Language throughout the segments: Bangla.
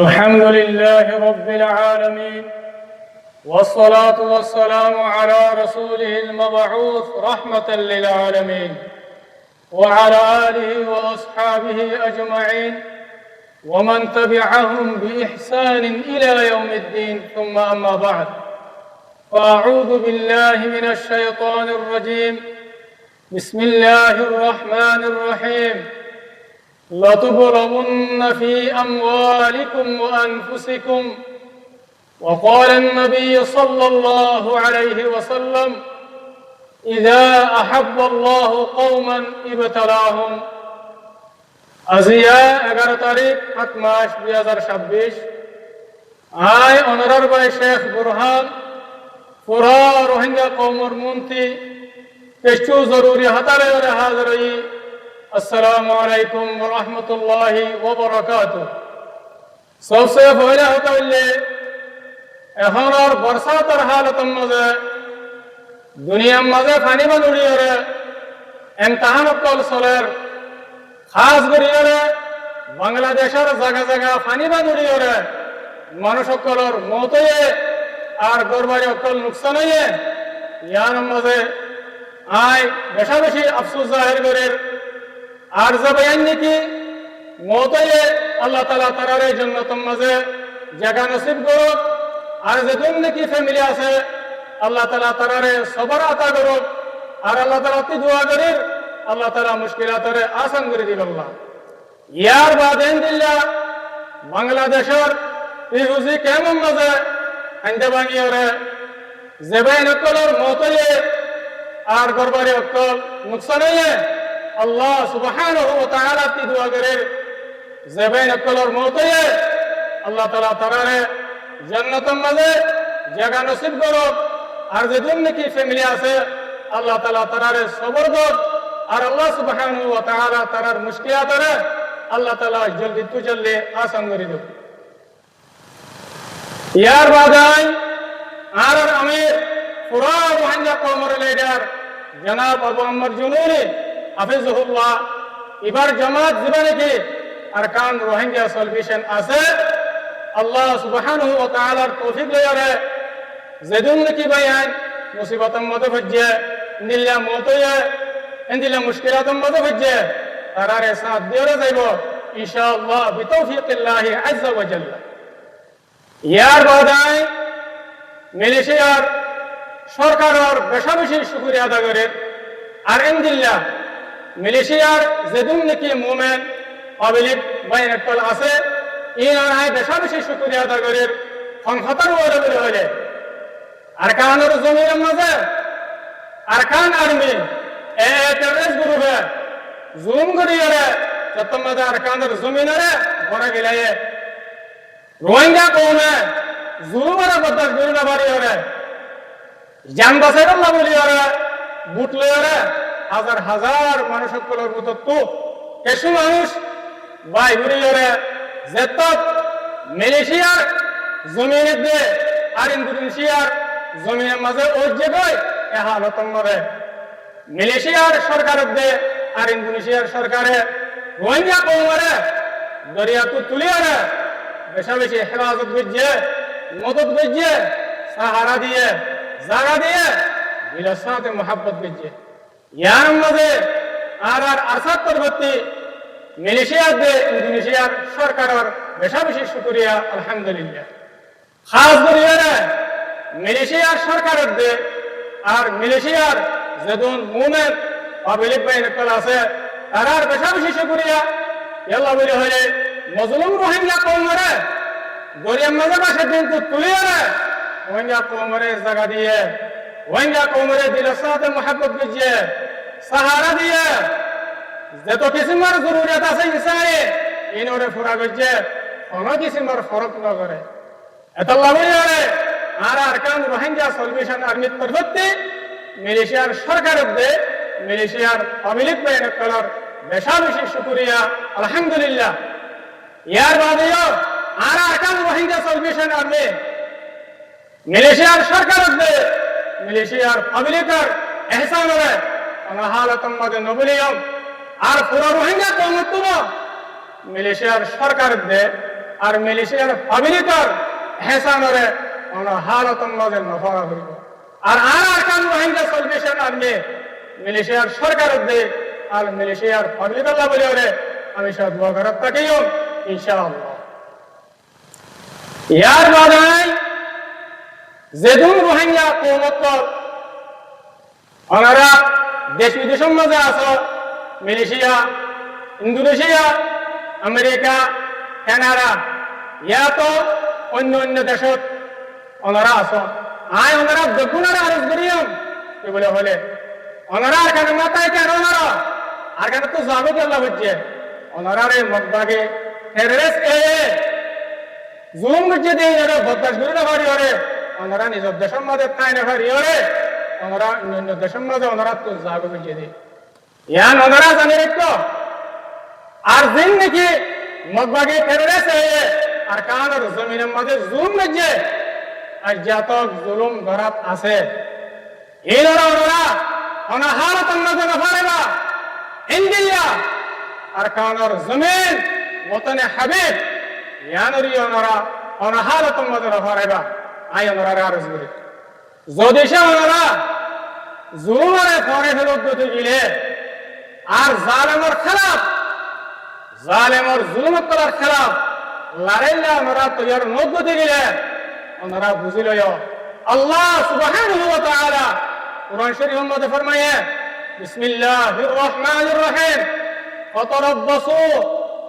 الحمد لله رب العالمين، والصلاة والسلام على رسوله المبعوث رحمة للعالمين وعلى آله وأصحابه أجمعين ومن تبعهم بإحسان إلى يوم الدين. ثم أما بعد، فأعوذ بالله من الشيطان الرجيم. بسم الله الرحمن الرحيم. لتبلغن في أموالكم وأنفسكم. وقال النبي صلى الله عليه وسلم: إذا أحب الله قوما ابتلاهم. আজিয়া 11 তারিখ 7 মাস 2026 আয় অনারার ভাই শেখ বুরহান পুরা রোহিঙ্গা কওমর মন্ত্রী কিছু জরুরি হাতারে হাজরই। আসসালামু আলাইকুম ওয়া রাহমাতুল্লাহি ওয়া বারাকাতুহু। सबसे पहले होता है এখন আর বর্ষাতের হালতের মাঝে দুনিয়ার মাঝে পানি বানুড়ি ওরে এমতাহান কল চলের খাস করিয়ে বাংলাদেশের জায়গা জায়গা পানি বানুড়ি ওরে মানুষ সকলের মত আর গরবারি অকল নুকসান হয়ে ইয়ার মাঝে আয় বেশা বেশি আফসোস জাহির করে আর জবান নাকি মত আল্লাহ তাআলা তার জান্নাতের মাঝে জায়গা নসিব করুক। আর যেদিন নাকি ফ্যামিলি আছে আল্লাহ তাআলা তারারে সবর আতা করুক। আর আল্লাহ তাআলা তি দোয়া করি আল্লাহ তাআলা মুশকিলাতরে আসান করে দিল। আল্লাহ ইয়ার বাদেন দিল্লা বাংলাদেশের ইহুজি কেমন মাঝে আনতে বানিয়ে জেবাইন অকলের মতয়ে আর গরবারে অকল নুকসান হয়ে আল্লাহ সুবহানাহু ওয়া তাআলা তি দোয়া করে জেবাইন অকলের মতয়ে আল্লাহ তাআলা তারারে জান্নাতের মাঝে জায়গা নসিব করুক। আর যেদিন নাকি ফ্যামিলি আছে আল্লাহ তাআলা তারারে সবর করুক। আর আল্লাহ সুবহানাহু ওয়া তাআলা তারার মুশকিলাতরে আল্লাহ তাআলা জলদি তু জলদি আসান করে দেব। ইয়ার বাদাই আর আমির পুরা রোহিঙ্গা কওমের লিডার জনাব আবু আম্মর জুনুনি হাফিজুহুল্লাহ এবার জামাত জীবনে কি আরকান রোহিঙ্গা সলিউশন আছে আল্লাহ সুবহানাহু ওয়া তাআলার তৌফিক লয়ারে যেদিন নাকি বায়ান মুসিবতের মধ্যে ভজ্জে নিল্লা মতয়ে ইন্দিলা মুশকিলাতের মধ্যে ভজ্জে তারারে সাথ দিয়ে যাইব ইনশাআল্লাহ বিতৌফিকিল্লাহি আযজা ওয়া জাল্লা। ইয়ার বাদাই মালয়েশিয়ার সরকারের বেশা বেশি শুকরিয়া আদা করে। আর ইনদিল্লাহ মালয়েশিয়ার যেদিন নাকি মুমিন পাবলিক বাইনাটল আছে ইনারাই বেশা বেশি শুকরিয়া আদা করে সংহতার ওরে হলে আরকানের জমিনের মাঝে আরকান আর্মি টেররিস্ট গ্রুপে জুলুম করিয়ে যত মাঝে আরকানের জমিনে বড় গেলায় রোহিঙ্গা কওমে জুলুমের বদল গরিনা বাড়ি ওরে জান বাঁচাই না বলি ওরে বুট লয়ে হাজার হাজার মানুষ সকলের মতো তো কিছু মানুষ বাই ঘুরি ওরে যেত মালয়েশিয়ার জমিনে দিয়ে আর ইন্দোনেশিয়ার জমিনের মাঝে ওই জায়গায় এ হালতন মরে মালয়েশিয়ার সরকারের দিয়ে আর ইন্দোনেশিয়ার সরকারে রোহিঙ্গা কওমরে দরিয়া তো তুলিয়ে বেশা বেশি হেফাজত বুঝছে মদত বুঝছে সাহারা দিয়ে জায়গা দিয়ে দিলের সাথে মোহাব্বত বুঝছে। ইয়ার মাঝে আর আরসাদ পরবর্তী মালয়েশিয়ার দিয়ে ইন্দোনেশিয়ার সরকারের বেশা বেশি শুকরিয়া আলহামদুলিল্লাহ। খাস করিয়ে মালয়েশিয়ার সরকারের দিয়ে আর মালয়েশিয়ার যেদিন মুমিন পাবলিক বাইনাটল আছে তারার বেশা বেশি শুকরিয়া। আল্লাহ বলে হলে মজলুম রোহিঙ্গা কওমরে গরিয়ার মাঝে বাসে দিন তো তুলিয়ে রোহিঙ্গা কওমরে জায়গা দিয়ে রোহিঙ্গা কওমরে দিলের সাথে মোহাব্বত বুঝিয়ে সাহারা দিয়ে যত কিসিমের জরুরিয়াত আছে ইনসানে ইনরে পুরা করছে কোনো কিসিমের ফরক না করে। এত লাভই আর আরকান রোহিঙ্গা সলিউশন আর্মির তরফতে মালয়েশিয়ার সরকারের দে মালয়েশিয়ার পাবলিক বাইনাটলর বেশা বেশি শুকরিয়া আলহামদুলিল্লাহ। ইয়ার বাদেও আর আরকান রোহিঙ্গা সলিউশন আর্মি মালয়েশিয়ার সরকারের দে মালয়েশিয়ার পাবলিকের এহসান করে হালতন মাঝে নবলিয়ম আর পুরো রোহিঙ্গা কওমত মালয়েশিয়ার সরকারের দে আর মালয়েশিয়ার পাবলিকর হেসানরে হালতন মাঝে নফরা করিব আর আরকান রোহিঙ্গা সলভেশন আনবে মালয়েশিয়ার সরকারের দে আর মালয়েশিয়ার পাবলিক আল্লাহ বলে ওরে আমি সব দোয়া করার তাকেও ইনশাআল্লাহ ইয়ার বাদাই যেদুন রোহিঙ্গা কৌমত্তর ওনারা দেশ বিদেশের মাঝে আছে মালয়েশিয়া ইন্দোনেশিয়া আমেরিকা কানাডা ইয়া তো অন্য অন্য দেশত ওনারা আছে আয় ওনারা দেখুনারা আরজ করিয়াম কি বলে হলে ওনারা আর কেন মাথায় কেন ওনারা আর কেন তো যাবে কি আল্লাহ হচ্ছে ওনারা রে মগবাগে টেররিস্ট জুলুম করছে দিয়ে যারা বদমাশ করে না পারি ওরে ওনারা নিজের দেশের মাঝে খাই না পারি ওরে ওনারা অন্য দেশের মাঝে ওনারা তো যাবে করছে দিয়ে ইয়ান ওনারা জানে রেখো আর দিন নাকি মগবাগে টেররিস্ট আর কানার জমিনের মাঝে জুলুম করছে আর জাতক জুলুম ধরাত আছে এরা ওরা অনাহারতন মাঝে না পারেবা ইন্ডিয়া আর কানার জমিন ওতনে হাবিব ইয়ানরি ওনারা অনাহারতন মাঝে না পারেবা আই ওনারা আরজ করি যদি সে ওনারা জুলুমারে পরে ফেরত দিতে গেলে আর জালেমর খেলাফ জালেমর জুলুমত করার খেলাফ লড়াইলে ওনারা তৈয়ার নোট দিতে গেলে ওনারা বুঝিল আল্লাহ সুবহানাহু ওয়া তাআলা কুরআন শরীফের মধ্যে ফরমায়ে বিসমিল্লাহির রহমানির রহিম ফাতারাব্বাসু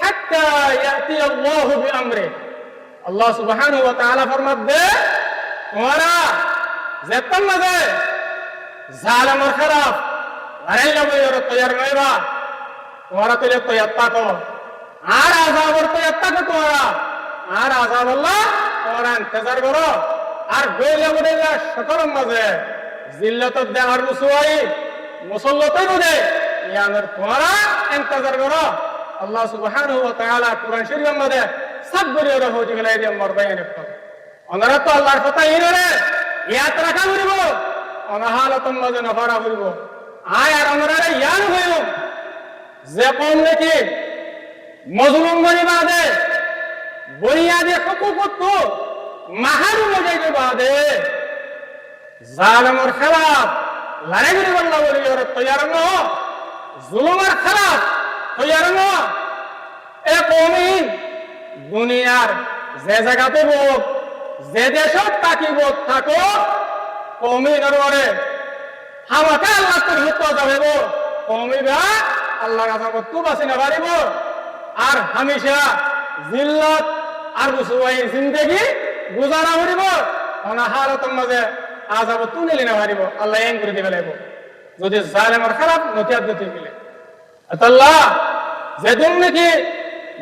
হাত্তা ইয়াতি আল্লাহু বিআমরি আল্লাহ সুবহানাহু ওয়া তাআলা ফরমাবে তোমরা যেতন মাঝে জালেমর খেলাফ লড়াইলে বইরা তৈয়ার নইবা তোমরা তৈয়ার থাকো আর আযাবর তৈয়ার থাকো তোমরা আর আযাব আল্লাহ তোমরা ইন্তজার করো আর গইলা বইলা সকল মাঝে জিল্লাত দেওয়ার রসুয়াই মুসল্লতই বুঝে ইয়ানের তোমরা ইন্তজার করো আল্লাহ সুবহানাহু ওয়া তাআলা কুরআন শরীফের মধ্যে সব বলে ওরা হয়ে গেলে এই মরবাই রাখো ওনারা তো আল্লাহর কথা ইরে ইয়াত রাখা করিব অনাহালতন মাঝে নফরা করিব আয় আর ওনারা ইয়ান হইব যে কম নাকি মজলুম গরিবাদে বুনিয়াদে হুকুকত মাহারু মজাইতে বাদে জালেমর খেলাফ লড়াই করে আল্লাহ বলি ওরা তৈয়ার ন জুলুমের খেলাফ তৈয়ার ন এ কওমি দুনিয়ার যে জায়গাতে হোক যে দেশত থাকিব থাকো কওমি নররে হামাকে আল্লাহ তোর হুত যাবেব কওমি বা আল্লাহ কাছে তো বাসি না পারিব আর হামেশা জিল্লাত আর রসুয়াই জিন্দেগি গুজারা করিব অনাহারতন মাঝে আযাব তুলে না পারিব আল্লাহ এন করে দিবে লাগব যদি জালেমের খারাপ নতিয়াত দিতে গেলে আল্লাহ যেদিন নাকি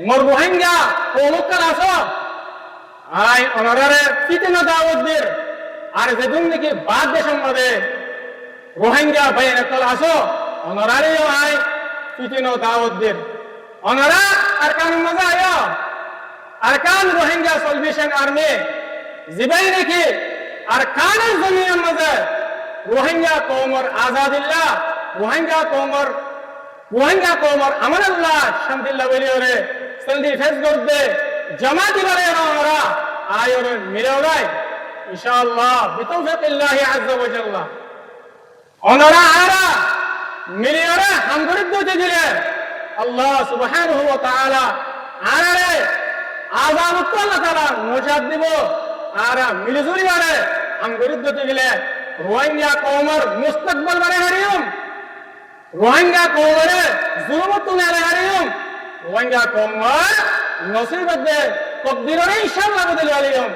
মোর রোহিঙ্গা কৌমকাল আছো আই অনারারে ফিতনা দাওয়াত দের আর যেদিন নাকি বাদ দেশের মধ্যে রোহিঙ্গা বাইরে কল আছো অনারারে আই ফিতনা দাওয়াত দের অনারা আর কান মজা আয়া আরকান রোহিঙ্গা সলভেশন আর্মি জিবাই নাকি আর কানের জমিনের মাঝে রোহিঙ্গা কওমর আজাদিল্লাহ রোহিঙ্গা কওমর আমানুল্লাহ শান্তিল্লাহ বলি ওরে সন্ধি ফেস করতে জামা দিবারে আমরা আয় ওরে মিলাওরাই ইনশাআল্লাহ বিতৌফিকিল্লাহি আযজা ওয়া জাল্লা ওনারা আরা মিলিওরে হামগরিদ দিতে দিলে আল্লাহ সুবহানাহু ওয়া তাআলা আরে আযাব আল্লাহ তাআলা নজাত দিব আর মিলিজুরি মারে হামগরিদ দিতে গেলে রোহিঙ্গা কওমর মুস্তাকবাল বারে হারিয়ম রোহিঙ্গা কওমরে জুলুমত না হারিয়ম রোহিঙ্গা কওমর নসিবতে তকদিরে ইনশাআল্লাহ বদল আলিয়ম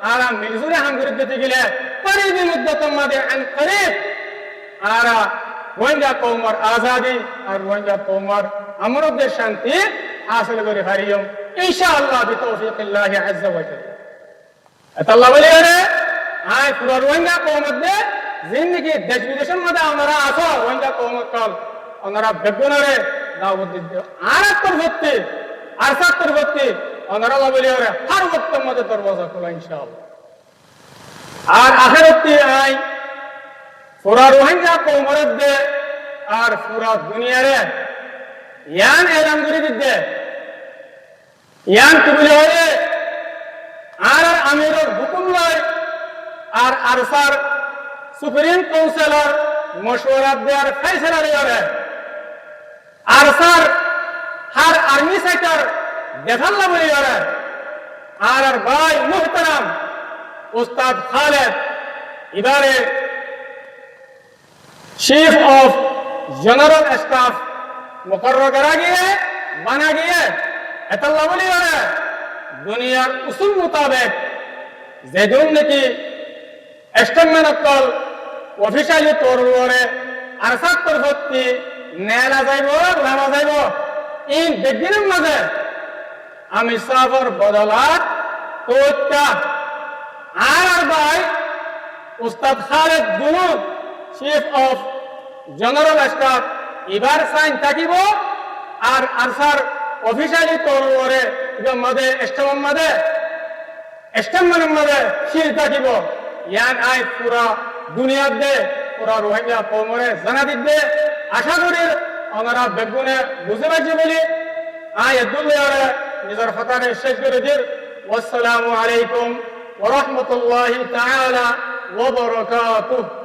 আর মিলিজুরি হামগরিদ দিতে গেলে করিবি মুদ্দাতুম মাদে আন করিব আর রোহিঙ্গা কওমর আজাদি আর রোহিঙ্গা কওমর আমরদের শান্তি হাসিল করে হারিয়ম ইনশাআল্লাহ বিতৌফিকিল্লাহি আযজা ওয়া জাল্লা আল্লাহ বলে রে আয় পুরো রোহিঙ্গা কওমদের জিন্দেগি দেশ বিদেশের মধ্যে আমরা আছো রোহিঙ্গা কওমত কল ওনারা বেগুনরে দাওয়াত দিতে আর তরবতি আর তরবতি ওনারা বলে রে হর ওয়াক্তের মধ্যে দরওয়াজা খোলা ইনশাআল্লাহ আর আখিরাতে আয় পুরা রোহিঙ্গা কওমরের দে আর পুরা দুনিয়ারে ইয়ান এলান করে দিতে ইয়ান কি বলে আমিরের হুকুম লয় আর আরসার সুপ্রিম কাউন্সিলর মশওয়ারা দেওয়ার ফয়সালা করে আরসার হার আর্মি সেক্টর দেখাল্লা বলি করে আর ভাই মুহতারাম উস্তাদ খালেদ এবারে चीफ ऑफ जनरल स्टाफ मुकर्रर करा गया बना गया एतल्ला बोली है दुनियार उसूल मुताबिक जेदुन ने की एस्टमेंट कल ऑफिशियली तौर पर आरसात तरफती नेला जाइबो लामा जाइबो इन बेगिन मजे आमी साफर बदलात तोत्ता आर भाई उस्ताद खालिद दुनू चीफ ऑफ जनरल स्टाफ এবার সাইন থাকিব আর আনসার অফিশিয়ালি তৌর করে মধ্যে স্টেমের মধ্যে শির থাকিব ইয়ান আই পুরা দুনিয়া দে পুরা রোহিঙ্গা কওমরে জানা দিবে আশা করি আমরা বেগুনে বুঝে পাচ্ছি বলি আই দুনিয়ারে নিজের ফতারে শেষ করে দির ওয়াসসালামু আলাইকুম ওয়া রাহমাতুল্লাহি তাআলা ওয়া বারাকাতুহু